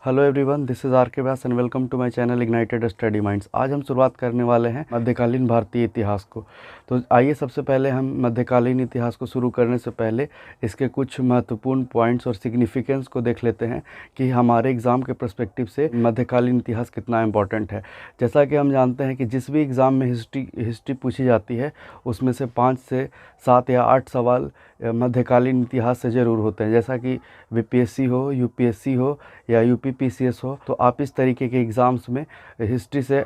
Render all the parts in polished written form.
Hello everyone, this is R K Vyas and welcome to my channel ignited study minds. आज हम शुरुआत करने वाले हैं मध्यकालीन भारतीय इतिहास को। तो आइए सबसे पहले हम मध्यकालीन इतिहास को शुरू करने से पहले इसके कुछ महत्वपूर्ण पॉइंट्स और सिग्निफिकेंस को देख लेते हैं कि हमारे एग्ज़ाम के पर्सपेक्टिव से मध्यकालीन इतिहास कितना इम्पोर्टेंट है। जैसा कि हम जानते हैं कि जिस भी एग्ज़ाम में हिस्ट्री पूछी जाती है उसमें से 5 से 7 या 8 सवाल मध्यकालीन इतिहास से ज़रूर होते हैं। जैसा कि बीपीएससी हो, यूपीएससी हो या यूपीपीसीएस हो, तो आप इस तरीके के एग्ज़ाम्स में हिस्ट्री से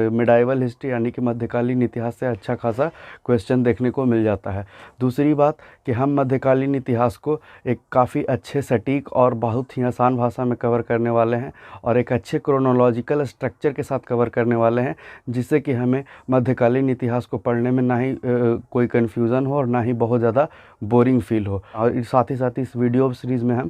मिडाइवल हिस्ट्री यानी कि मध्यकालीन इतिहास से अच्छा खासा क्वेश्चन देखने को मिल जाता है। दूसरी बात कि हम मध्यकालीन इतिहास को एक काफ़ी अच्छे सटीक और बहुत ही आसान भाषा में कवर करने वाले हैं और एक अच्छे क्रोनोलॉजिकल स्ट्रक्चर के साथ कवर करने वाले हैं, जिससे कि हमें मध्यकालीन इतिहास को पढ़ने में ना ही कोई कन्फ्यूज़न हो और ना ही बहुत ज़्यादा बोरिंग फील हो। और साथ ही इस वीडियो सीरीज़ में हम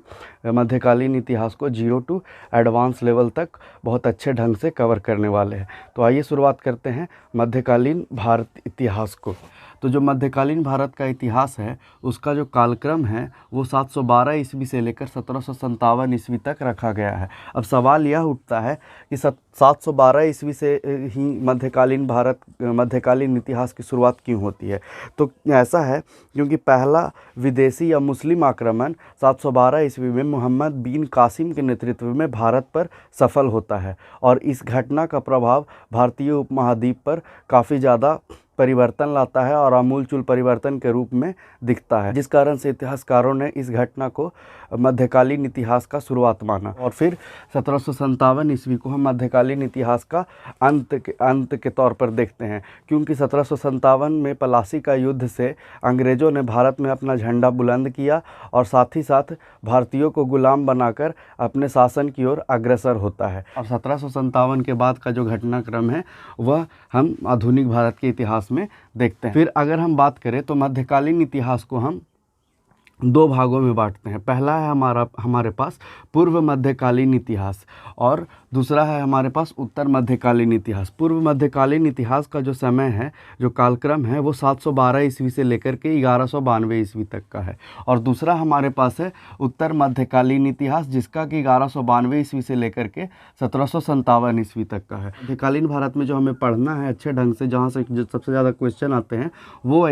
मध्यकालीन इतिहास को 0 टू एडवांस लेवल तक बहुत अच्छे ढंग से कवर करने वाले हैं। तो आइए शुरुआत करते हैं मध्यकालीन भारत इतिहास को। तो जो मध्यकालीन भारत का इतिहास है उसका जो कालक्रम है वो 712 ईस्वी से लेकर 1757 ईस्वी तक रखा गया है। अब सवाल यह उठता है कि 712 ईस्वी से ही मध्यकालीन इतिहास की शुरुआत क्यों होती है। तो ऐसा है क्योंकि पहला विदेशी या मुस्लिम आक्रमण 712 ईस्वी में मोहम्मद बिन कासिम के नेतृत्व में भारत पर सफल होता है और इस घटना का प्रभाव भारतीय उपमहाद्वीप पर काफ़ी ज़्यादा परिवर्तन लाता है और आमूलचूल परिवर्तन के रूप में दिखता है, जिस कारण से इतिहासकारों ने इस घटना को मध्यकालीन इतिहास का शुरुआत माना। और फिर 1757 ईस्वी को हम मध्यकालीन इतिहास का अंत के तौर पर देखते हैं, क्योंकि 1757 में प्लासी का युद्ध से अंग्रेज़ों ने भारत में अपना झंडा बुलंद किया और साथ ही साथ भारतीयों को गुलाम बनाकर अपने शासन की ओर अग्रसर होता है। और 1757 के बाद का जो घटनाक्रम है वह हम आधुनिक भारत के इतिहास में देखते हैं। फिर अगर हम बात करें तो मध्यकालीन इतिहास को हम 2 भागों में बांटते हैं। पहला है हमारे पास पूर्व मध्यकालीन इतिहास और दूसरा है हमारे पास उत्तर मध्यकालीन इतिहास। पूर्व मध्यकालीन इतिहास का जो समय है, जो कालक्रम है, वो 712 ईस्वी से लेकर के 1192 ईस्वी तक का है। और दूसरा हमारे पास है उत्तर मध्यकालीन इतिहास, जिसका कि 1192 ईस्वी से लेकर के 1757 ईस्वी तक का है। मध्यकालीन भारत में जो हमें पढ़ना है अच्छे ढंग से, जहाँ से जो सबसे ज़्यादा क्वेश्चन आते हैं वो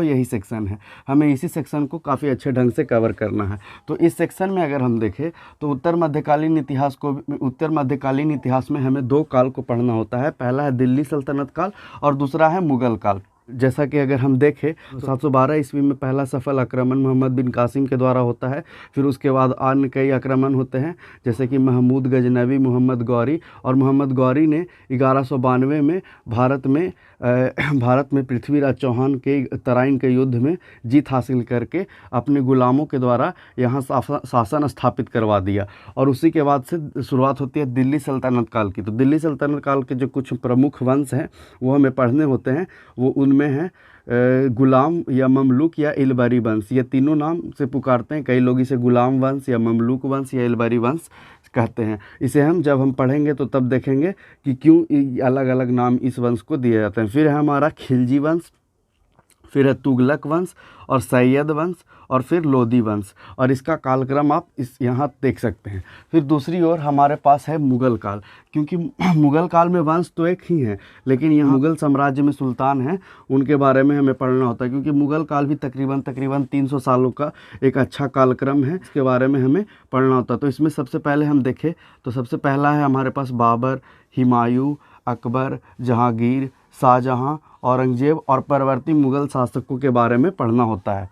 यही सेक्शन है। हमें इसी सेक्शन को काफ़ी अच्छे ढंग से कवर करना है। तो इस सेक्शन में अगर हम देखें तो उत्तर मध्यकालीन इतिहास में हमें 2 काल को पढ़ना होता है। पहला है दिल्ली सल्तनत काल और दूसरा है मुगल काल। जैसा कि अगर हम देखें तो 712 ईस्वी में पहला सफल आक्रमण मोहम्मद बिन कासिम के द्वारा होता है। फिर उसके बाद अन्य कई आक्रमण होते हैं, जैसे कि महमूद गजनवी, मोहम्मद गौरी, और मोहम्मद गौरी ने 1192 में भारत में पृथ्वीराज चौहान के तराइन के युद्ध में जीत हासिल करके अपने गुलामों के द्वारा यहाँ शासन स्थापित करवा दिया। और उसी के बाद से शुरुआत होती है दिल्ली सल्तनत काल की। तो दिल्ली सल्तनत काल के जो कुछ प्रमुख वंश हैं वो हमें पढ़ने होते हैं। वो उनमें हैं गुलाम या ममलूक या इलबरी वंश। ये तीनों नाम से पुकारते हैं। कई लोग इसे गुलाम वंश या ममलूक वंश या इलबरी वंश कहते हैं। इसे जब हम पढ़ेंगे तो तब देखेंगे कि क्यों अलग अलग नाम इस वंश को दिए जाते हैं। फिर है हमारा खिलजी वंश, फिर है तुगलक वंश और सैयद वंश और फिर लोधी वंश। और इसका कालक्रम आप यहाँ देख सकते हैं। फिर दूसरी ओर हमारे पास है मुग़ल काल, क्योंकि मुग़ल काल में वंश तो एक ही है, लेकिन यहाँ मुग़ल साम्राज्य में सुल्तान हैं, उनके बारे में हमें पढ़ना होता है, क्योंकि मुग़ल काल भी तकरीबन 300 सालों का एक अच्छा कालक्रम है। इसके बारे में हमें पढ़ना होता है। तो इसमें सबसे पहले हम देखें तो सबसे पहला है हमारे पास बाबर, हुमायूं, अकबर, जहांगीर, शाहजहां, औरंगजेब और परवर्ती मुग़ल शासकों के बारे में पढ़ना होता है।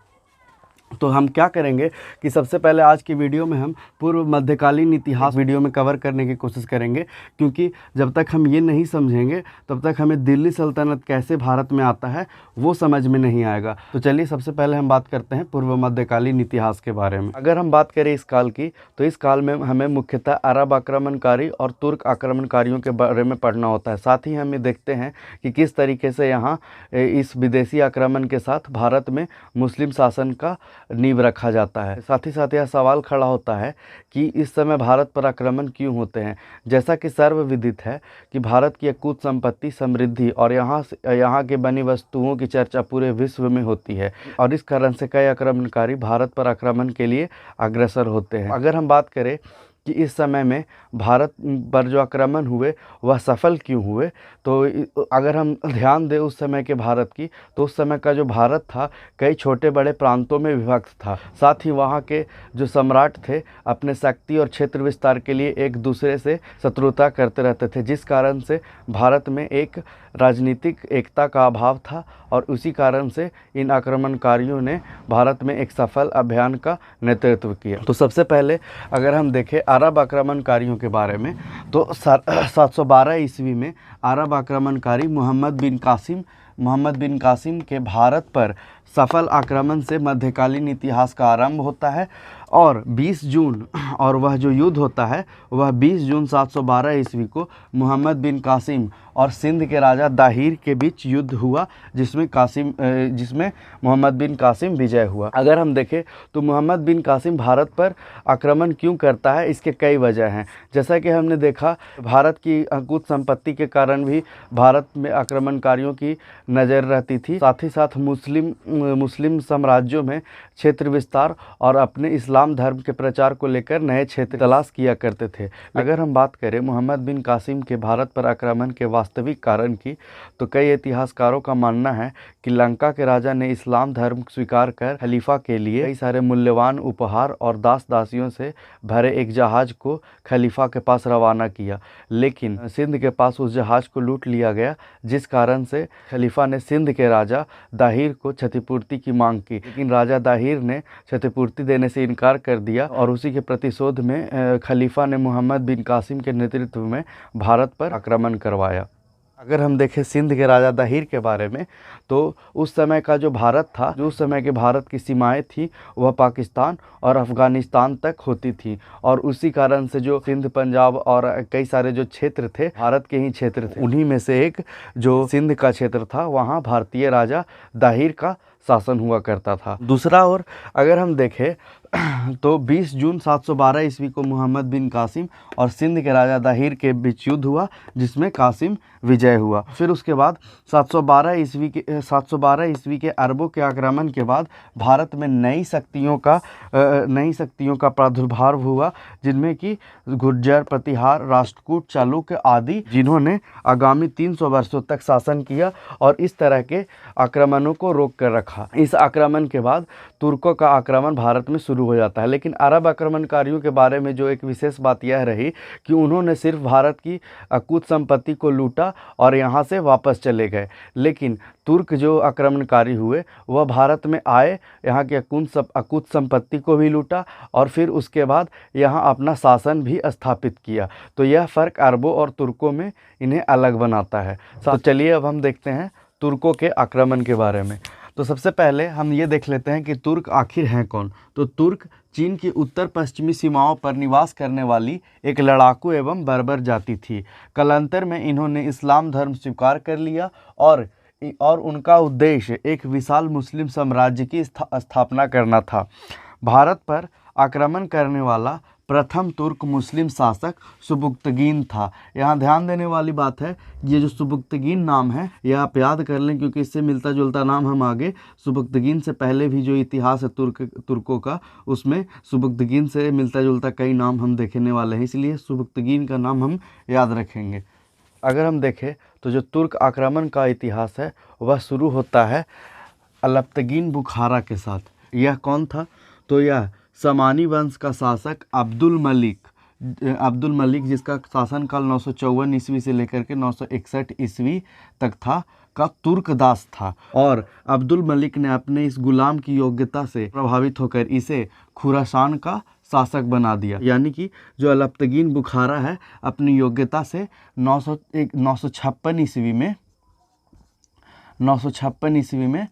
तो हम क्या करेंगे कि सबसे पहले आज की वीडियो में हम पूर्व मध्यकालीन इतिहास वीडियो में कवर करने की कोशिश करेंगे, क्योंकि जब तक हम ये नहीं समझेंगे तब तक हमें दिल्ली सल्तनत कैसे भारत में आता है वो समझ में नहीं आएगा। तो चलिए सबसे पहले हम बात करते हैं पूर्व मध्यकालीन इतिहास के बारे में। अगर हम बात करें इस काल की, तो इस काल में हमें मुख्यतः अरब आक्रमणकारी और तुर्क आक्रमणकारियों के बारे में पढ़ना होता है। साथ ही हमें देखते हैं कि किस तरीके से यहाँ इस विदेशी आक्रमण के साथ भारत में मुस्लिम शासन का नींव रखा जाता है। साथ ही साथ यह सवाल खड़ा होता है कि इस समय भारत पर आक्रमण क्यों होते हैं। जैसा कि सर्वविदित है कि भारत की अकूत संपत्ति, समृद्धि और यहाँ के बनी वस्तुओं की चर्चा पूरे विश्व में होती है और इस कारण से कई आक्रमणकारी भारत पर आक्रमण के लिए अग्रसर होते हैं। अगर हम बात करें कि इस समय में भारत पर जो आक्रमण हुए वह सफल क्यों हुए। तो अगर हम ध्यान दें उस समय के भारत की, तो उस समय का जो भारत था कई छोटे बड़े प्रांतों में विभक्त था। साथ ही वहाँ के जो सम्राट थे अपने शक्ति और क्षेत्र विस्तार के लिए एक दूसरे से शत्रुता करते रहते थे, जिस कारण से भारत में एक राजनीतिक एकता का अभाव था और उसी कारण से इन आक्रमणकारियों ने भारत में एक सफल अभियान का नेतृत्व किया। तो सबसे पहले अगर हम देखें अरब आक्रमणकारियों के बारे में, तो 712 ईस्वी में अरब आक्रमणकारी मोहम्मद बिन कासिम के भारत पर सफल आक्रमण से मध्यकालीन इतिहास का आरंभ होता है और 20 जून और वह जो युद्ध होता है वह 20 जून 712 ईस्वी को मोहम्मद बिन कासिम और सिंध के राजा दाहिर के बीच युद्ध हुआ, जिसमें मोहम्मद बिन कासिम विजय हुआ। अगर हम देखें तो मोहम्मद बिन कासिम भारत पर आक्रमण क्यों करता है, इसके कई वजह हैं। जैसा कि हमने देखा भारत की कुछ संपत्ति के कारण भी भारत में आक्रमणकारियों की नज़र रहती थी। साथ ही साथ मुस्लिम साम्राज्यों में क्षेत्र विस्तार और अपने इस्लाम धर्म के प्रचार को लेकर नए क्षेत्र तलाश किया करते थे। अगर हम बात करें मोहम्मद बिन कासिम के भारत पर आक्रमण के वास्तविक कारण की, तो कई इतिहासकारों का मानना है कि लंका के राजा ने इस्लाम धर्म स्वीकार कर खलीफा के लिए कई सारे मूल्यवान उपहार और दास दासियों से भरे एक जहाज को खलीफा के पास रवाना किया, लेकिन सिंध के पास उस जहाज को लूट लिया गया, जिस कारण से खलीफा ने सिंध के राजा दाहिर को क्षतिपूर्ति की मांग की, लेकिन राजा दाहिर ने क्षतिपूर्ति देने से इनकार कर दिया और उसी के प्रतिशोध में खलीफा ने मोहम्मद बिन कासिम के नेतृत्व में भारत पर आक्रमण करवाया। अगर हम देखें सिंध के राजा दाहिर के बारे में, तो उस समय का जो भारत था, जो उस समय के भारत की सीमाएं थी वह पाकिस्तान और अफ़गानिस्तान तक होती थी और उसी कारण से जो सिंध, पंजाब और कई सारे जो क्षेत्र थे भारत के ही क्षेत्र थे, उन्हीं में से एक जो सिंध का क्षेत्र था वहाँ भारतीय राजा दाहिर का शासन हुआ करता था। दूसरा ओर अगर हम देखें तो 20 जून 712 ईस्वी को मोहम्मद बिन कासिम और सिंध के राजा दाहिर के बीच युद्ध हुआ, जिसमें कासिम विजय हुआ। फिर उसके बाद 712 ईस्वी के अरबों के आक्रमण के बाद भारत में नई शक्तियों का प्रादुर्भाव हुआ, जिनमें कि गुर्जर, प्रतिहार, राष्ट्रकूट, चालुक्य आदि, जिन्होंने आगामी 300 वर्षों तक शासन किया और इस तरह के आक्रमणों को रोक कर रखा। इस आक्रमण के बाद तुर्कों का आक्रमण भारत में शुरू हो जाता है, लेकिन अरब आक्रमणकारियों के बारे में जो एक विशेष बात यह रही कि उन्होंने सिर्फ भारत की अकूत संपत्ति को लूटा और यहाँ से वापस चले गए, लेकिन तुर्क जो आक्रमणकारी हुए वह भारत में आए, यहाँ की अकूत संपत्ति को भी लूटा और फिर उसके बाद यहाँ अपना शासन भी स्थापित किया। तो यह फ़र्क अरबों और तुर्कों में इन्हें अलग बनाता है। तो चलिए अब हम देखते हैं तुर्कों के आक्रमण के बारे में। तो सबसे पहले हम ये देख लेते हैं कि तुर्क आखिर हैं कौन। तो तुर्क चीन की उत्तर पश्चिमी सीमाओं पर निवास करने वाली एक लड़ाकू एवं बर्बर जाति थी। कालांतर में इन्होंने इस्लाम धर्म स्वीकार कर लिया और उनका उद्देश्य एक विशाल मुस्लिम साम्राज्य की स्थापना करना था। भारत पर आक्रमण करने वाला प्रथम तुर्क मुस्लिम शासक सुबुक्तगीन था। यहाँ ध्यान देने वाली बात है, ये जो सुबुक्तगीन नाम है यह आप याद कर लें, क्योंकि इससे मिलता जुलता नाम हम आगे सुबुक्तगीन से पहले भी जो इतिहास है तुर्कों का, उसमें सुबुक्तगीन से मिलता जुलता कई नाम हम देखने वाले हैं, इसलिए सुबुक्तगीन का नाम हम याद रखेंगे। अगर हम देखें तो जो तुर्क आक्रमण का इतिहास है वह शुरू होता है अलप्तगीन बुखारा के साथ। यह कौन था? तो यह समानी वंश का शासक अब्दुल मलिक जिसका शासनकाल 954 ईस्वी से लेकर के 961 ईस्वी तक था, का तुर्क दास था और अब्दुल मलिक ने अपने इस गुलाम की योग्यता से प्रभावित होकर इसे खुरासान का शासक बना दिया। यानी कि जो अलप्तगीन बुखारा है अपनी योग्यता से 956 ईस्वी में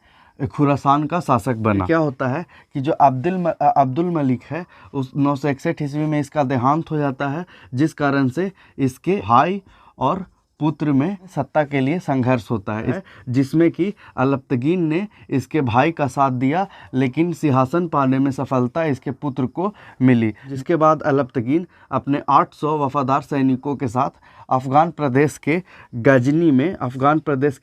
खुरासान का शासक बना। क्या होता है कि जो अब्दुल मलिक है उस 961 ईस्वी में इसका देहांत हो जाता है, जिस कारण से इसके भाई और पुत्र में सत्ता के लिए संघर्ष होता है, जिसमें कि अलप्तगीन ने इसके भाई का साथ दिया, लेकिन सिंहासन पाने में सफलता इसके पुत्र को मिली। जिसके बाद अलप्तगीन अपने 800 वफादार सैनिकों के साथ अफ़गान प्रदेश के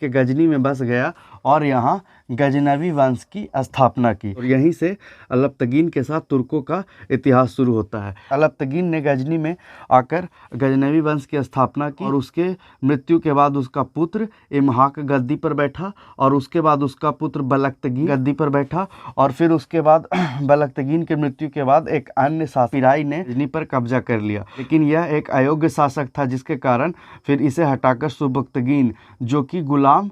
गजनी में बस गया और यहाँ गजनवी वंश की स्थापना की, और यहीं से अलप्तगीन के साथ तुर्कों का इतिहास शुरू होता है। अलप्तगीन ने गजनी में आकर गजनवी वंश की स्थापना की, और उसके मृत्यु के बाद उसका पुत्र इमहाक गद्दी पर बैठा, और उसके बाद उसका पुत्र बलक्तगीन गद्दी पर बैठा, और फिर उसके बाद बलक्तगीन के मृत्यु के बाद एक अन्य शासक ने गजनी पर कब्जा कर लिया। लेकिन यह एक अयोग्य शासक था, जिसके कारण फिर इसे हटाकर सुबक्तगीन, जो कि गुलाम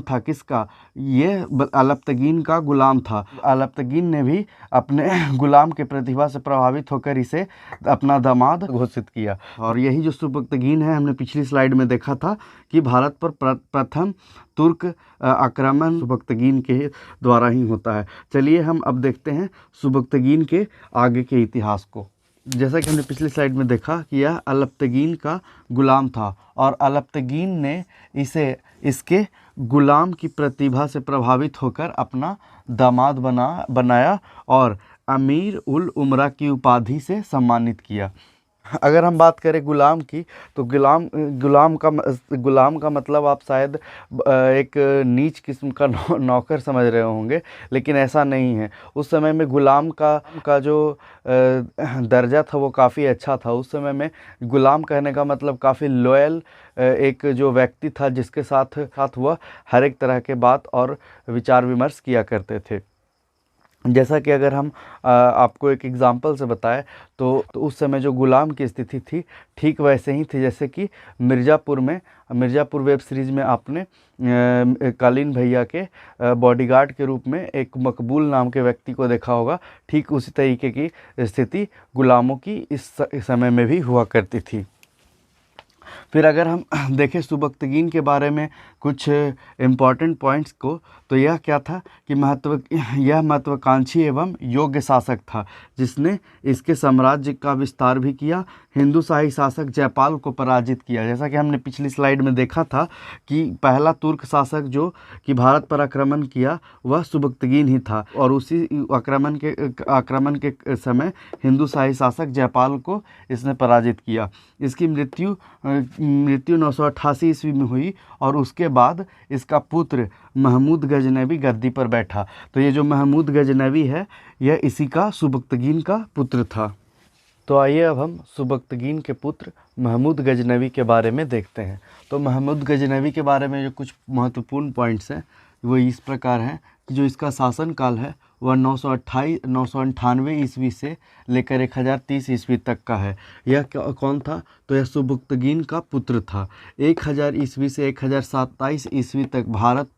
था किसका, ये अलप्तगीन का गुलाम था। अलप्तगीन ने भी अपने गुलाम के प्रतिभा से प्रभावित होकर इसे अपना दामाद घोषित किया। और यही जो सुबक्तगीन है, हमने पिछली स्लाइड में देखा था कि भारत पर प्रथम तुर्क आक्रमण सुबक्तगीन के द्वारा ही होता है। चलिए हम अब देखते हैं सुबक्तगीन के आगे के इतिहास को। जैसा कि हमने पिछली स्लाइड में देखा कि यह अलप्तगीन का गुलाम था, और अलप्तगीन ने इसके गुलाम की प्रतिभा से प्रभावित होकर अपना दामाद बनाया और अमीर उल उमरा की उपाधि से सम्मानित किया। अगर हम बात करें गुलाम की, तो गुलाम का मतलब आप शायद एक नीच किस्म का नौकर समझ रहे होंगे, लेकिन ऐसा नहीं है। उस समय में गुलाम का जो दर्जा था वो काफ़ी अच्छा था। उस समय में गुलाम कहने का मतलब काफ़ी लॉयल एक जो व्यक्ति था, जिसके साथ वह हर एक तरह के बात और विचार विमर्श किया करते थे। जैसा कि अगर हम आपको एक एग्जांपल से बताएं तो उस समय जो गुलाम की स्थिति थी ठीक वैसे ही थी जैसे कि मिर्ज़ापुर वेब सीरीज़ में आपने कालीन भैया के बॉडीगार्ड के रूप में एक मकबूल नाम के व्यक्ति को देखा होगा। ठीक उसी तरीके की स्थिति गुलामों की इस समय में भी हुआ करती थी। फिर अगर हम देखें सुबक्तगीन के बारे में कुछ इम्पॉर्टेंट पॉइंट्स को, तो यह क्या था कि यह महत्वाकांक्षी एवं योग्य शासक था, जिसने इसके साम्राज्य का विस्तार भी किया। हिंदू शाही शासक जयपाल को पराजित किया। जैसा कि हमने पिछली स्लाइड में देखा था कि पहला तुर्क शासक जो कि भारत पर आक्रमण किया वह सुबक्तगीन ही था, और उसी आक्रमण के समय हिंदू शाही शासक जयपाल को इसने पराजित किया। इसकी मृत्यु 988 ईस्वी में हुई, और उसके बाद इसका पुत्र महमूद गजनवी गद्दी पर बैठा। तो ये जो महमूद गजनवी है यह इसी का सुबक्तगीन का पुत्र था। तो आइए अब हम सुबक्तगीन के पुत्र महमूद गजनवी के बारे में देखते हैं। तो महमूद गजनवी के बारे में जो कुछ महत्वपूर्ण पॉइंट्स हैं वो इस प्रकार हैं कि जो इसका शासनकाल है वह 998 ईस्वी से लेकर 1030 ईस्वी तक का है। यह कौन था? तो यह सुबक्तगीन का पुत्र था। 1000 ईस्वी से 1027 ईस्वी तक भारत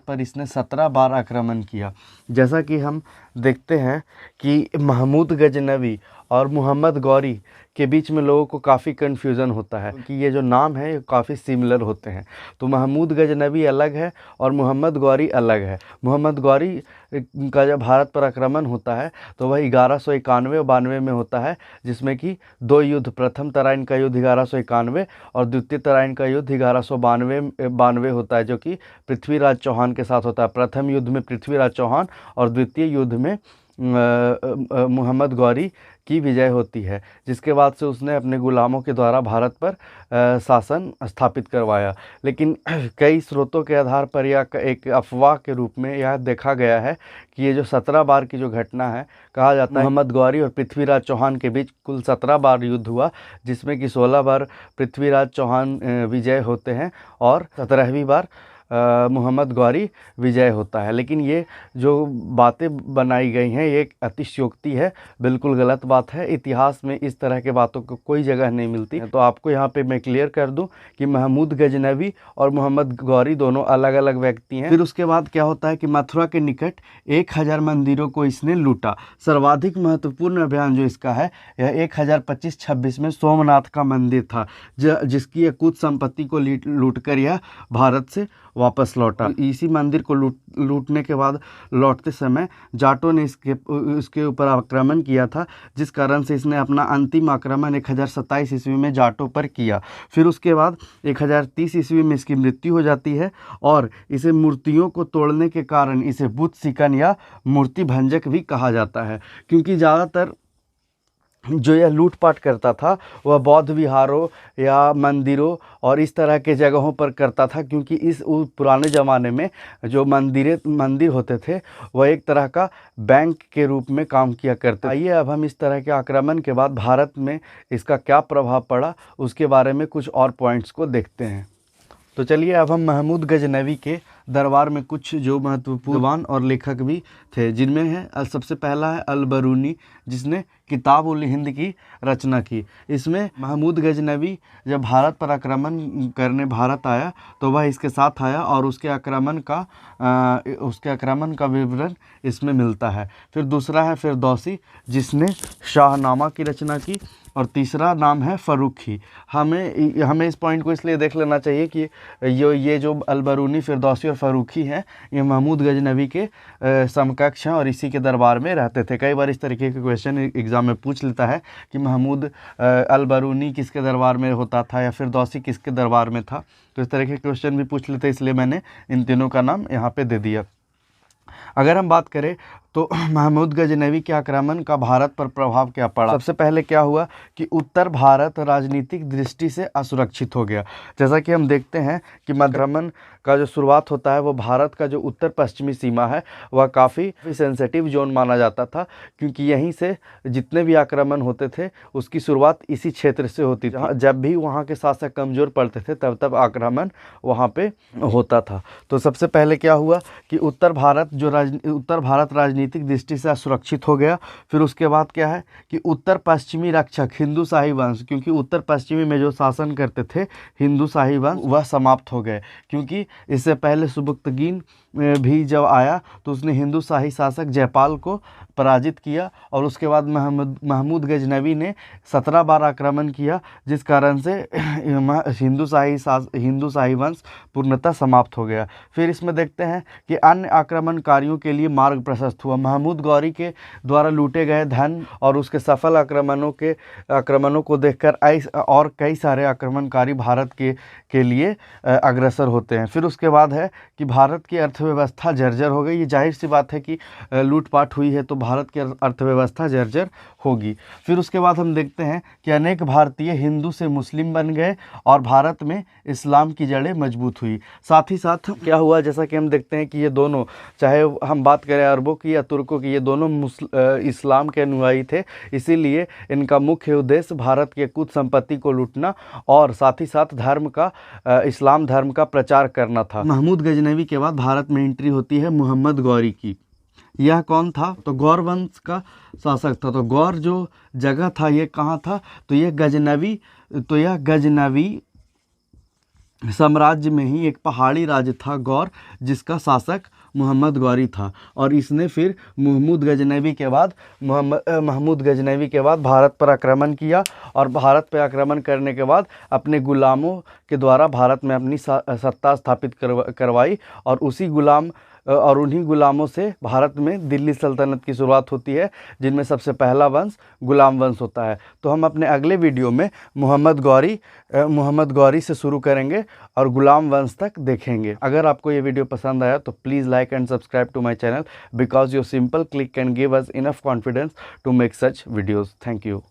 पर इसने 17 बार आक्रमण किया। जैसा कि हम देखते हैं कि महमूद गजनवी और मोहम्मद गौरी के बीच में लोगों को काफ़ी कन्फ्यूज़न होता है कि ये जो नाम है ये काफ़ी सिमिलर होते हैं। तो महमूद गजनवी अलग है और मोहम्मद गौरी अलग है। मोहम्मद गौरी का जब भारत पर आक्रमण होता है तो वह 1191-92 में होता है, जिसमें कि 2 युद्ध, प्रथम तराइन का युद्ध 1191 और द्वितीय तराइन का युद्ध 1192 होता है, जो कि पृथ्वीराज चौहान के साथ होता है। प्रथम युद्ध में पृथ्वीराज चौहान और द्वितीय युद्ध में मोहम्मद गौरी की विजय होती है, जिसके बाद से उसने अपने गुलामों के द्वारा भारत पर शासन स्थापित करवाया। लेकिन कई स्रोतों के आधार पर या एक अफवाह के रूप में यह देखा गया है कि ये जो 17 बार की जो घटना है, कहा जाता है मोहम्मद गौरी और पृथ्वीराज चौहान के बीच कुल 17 बार युद्ध हुआ, जिसमें कि 16 बार पृथ्वीराज चौहान विजय होते हैं और 17वीं बार मोहम्मद गौरी विजय होता है। लेकिन ये जो बातें बनाई गई हैं ये एक अतिशयोक्ति है, बिल्कुल गलत बात है। इतिहास में इस तरह के बातों को कोई जगह नहीं मिलती। तो आपको यहाँ पे मैं क्लियर कर दूं कि महमूद गजनवी और मोहम्मद गौरी दोनों अलग अलग व्यक्ति हैं। फिर उसके बाद क्या होता है कि मथुरा के निकट 1000 मंदिरों को इसने लूटा। सर्वाधिक महत्वपूर्ण अभियान जो इसका है यह 1025-26 में सोमनाथ का मंदिर था, जिसकी कुछ संपत्ति को लूट कर यह भारत से वापस लौटा। इसी मंदिर को लूटने के बाद लौटते समय जाटों ने इसके ऊपर आक्रमण किया था, जिस कारण से इसने अपना अंतिम आक्रमण 1027 ईस्वी में जाटों पर किया। फिर उसके बाद 1030 ईस्वी में इसकी मृत्यु हो जाती है और इसे मूर्तियों को तोड़ने के कारण इसे बुत सिकन या मूर्ति भंजक भी कहा जाता है, क्योंकि ज़्यादातर जो यह लूटपाट करता था वह बौद्ध विहारों या मंदिरों और इस तरह के जगहों पर करता था, क्योंकि पुराने ज़माने में जो मंदिर होते थे वह एक तरह का बैंक के रूप में काम किया करते। आइए अब हम इस तरह के आक्रमण के बाद भारत में इसका क्या प्रभाव पड़ा उसके बारे में कुछ और पॉइंट्स को देखते हैं। तो चलिए अब हम महमूद गजनवी के दरबार में कुछ जो महत्वपूर्ण विद्वान और लेखक भी थे, जिनमें है सबसे पहला है अल-बरूनी, जिसने किताब उल हिंद की रचना की। इसमें महमूद गजनवी जब भारत पर आक्रमण करने भारत आया तो वह इसके साथ आया और उसके आक्रमण का विवरण इसमें मिलता है। फिर दूसरा है फिरदौसी, जिसने शाहनामा की रचना की, और तीसरा नाम है फ़र्रुखी। हमें इस पॉइंट को इसलिए देख लेना चाहिए कि ये जो अल-बरूनी, फिरदौसी और फ़र्रुखी हैं, ये महमूद गजनवी के समकक्ष हैं और इसी के दरबार में रहते थे। कई बार इस तरीके के क्वेश्चन एग्जाम में पूछ लेता है कि महमूद अल-बरूनी किसके दरबार में होता था या फिरदौसी किसके दरबार में था, तो इस तरह के क्वेश्चन भी पूछ लेते हैं, इसलिए मैंने इन तीनों का नाम यहाँ पे दे दिया। अगर हम बात करें तो महमूद गजनवी के आक्रमण का भारत पर प्रभाव क्या पड़ा। सबसे पहले क्या हुआ कि उत्तर भारत राजनीतिक दृष्टि से असुरक्षित हो गया। जैसा कि हम देखते हैं कि आक्रमण का जो शुरुआत होता है वो भारत का जो उत्तर पश्चिमी सीमा है वह काफ़ी सेंसिटिव जोन माना जाता था, क्योंकि यहीं से जितने भी आक्रमण होते थे उसकी शुरुआत इसी क्षेत्र से होती थी। जब भी वहाँ के शासक कमज़ोर पड़ते थे तब आक्रमण वहाँ पे होता था। तो सबसे पहले क्या हुआ कि उत्तर भारत राजनीतिक दृष्टि से असुरक्षित हो गया। फिर उसके बाद क्या है कि उत्तर पश्चिमी रक्षक हिंदू शाही वंश, क्योंकि उत्तर पश्चिमी में जो शासन करते थे हिंदू शाही वंश, वह समाप्त हो गए। क्योंकि इससे पहले सुबुक्तगीन भी जब आया तो उसने हिंदू शाही शासक जयपाल को पराजित किया और उसके बाद महमूद गजनवी ने 17 बार आक्रमण किया, जिस कारण से हिंदू शाही वंश पूर्णतः समाप्त हो गया। फिर इसमें देखते हैं कि अन्य आक्रमणकारियों के लिए मार्ग प्रशस्त हुआ। महमूद गौरी के द्वारा लूटे गए धन और उसके सफल आक्रमणों को देखकर और कई सारे आक्रमणकारी भारत के लिए अग्रसर होते हैं। फिर उसके बाद है कि भारत की अर्थव्यवस्था जर्जर हो गई। ये जाहिर सी बात है कि लूटपाट हुई है तो भारत की अर्थव्यवस्था जर्जर होगी। फिर उसके बाद हम देखते हैं कि अनेक भारतीय हिंदू से मुस्लिम बन गए और भारत में इस्लाम की जड़ें मजबूत हुई। साथ ही साथ क्या हुआ, जैसा कि हम देखते हैं कि ये दोनों, चाहे हम बात करें अरबों की या तुर्कों की, ये दोनों इस्लाम के अनुयायी थे। इसीलिए इनका मुख्य उद्देश्य भारत के कुछ संपत्ति को लूटना और साथ ही साथ इस्लाम धर्म का प्रचार करना था। महमूद गजनवी के बाद भारत में एंट्री होती है मुहम्मद गौरी की। यह कौन था? तो गौर वंश का शासक था। तो गौर जो जगह था ये कहाँ था? तो यह गजनवी साम्राज्य में ही एक पहाड़ी राज्य था गौर, जिसका शासक मुहम्मद गौरी था। और इसने फिर महमूद गजनवी के बाद भारत पर आक्रमण किया और भारत पर आक्रमण करने के बाद अपने गुलामों के द्वारा भारत में अपनी सत्ता स्थापित करवाई और उन्हीं गुलामों से भारत में दिल्ली सल्तनत की शुरुआत होती है, जिनमें सबसे पहला वंश गुलाम वंश होता है। तो हम अपने अगले वीडियो में मोहम्मद गौरी से शुरू करेंगे और गुलाम वंश तक देखेंगे। अगर आपको ये वीडियो पसंद आया तो please like and subscribe to my channel, because your simple click can give us enough confidence to make such videos. Thank you.